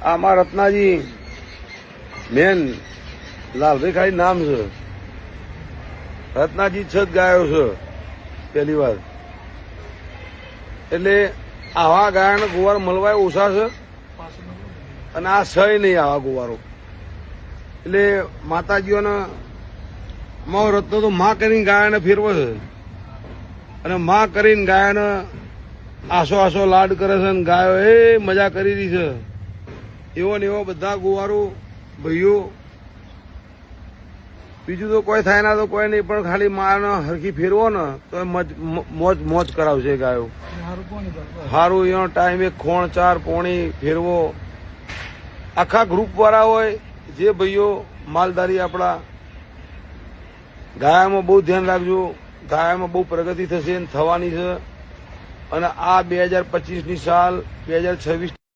આમાં રત્નાજી મેન લાલભાઈ ખાલી નામ છે. રત્નાજી 6 ગાયો છે પહેલી વાર. એટલે આવા ગાયના ગુવાર મળવા ઓછા છે અને આ સહી નહીં આવા ગુવારો. એટલે માતાજીઓને મારો રત્નો તો માં કરીને ગાયને ફેરવે છે અને માં કરીને ગાયને આસો આસો લાડ કરે છે અને ગાયો એ મજા કરી રહી છે. એવો ને એવો બધા ગુવારો ભાઈઓ. બીજું તો કોઈ થાય ના તો કોઈ નહીં, પણ ખાલી માને હરખી ફેરવો ને તો મોજ મોજ કરાવશે ગાયો. સારું એનો ટાઈમે ખોણ 4 પોણી ફેરવો. આખા ગ્રુપ વાળા હોય જે ભાઈઓ માલધારી આપણા, ગાયામાં બહુ ધ્યાન રાખજો. ગાયામાં બહુ પ્રગતિ થશે થવાની છે. અને આ 2025ની સાલ 2026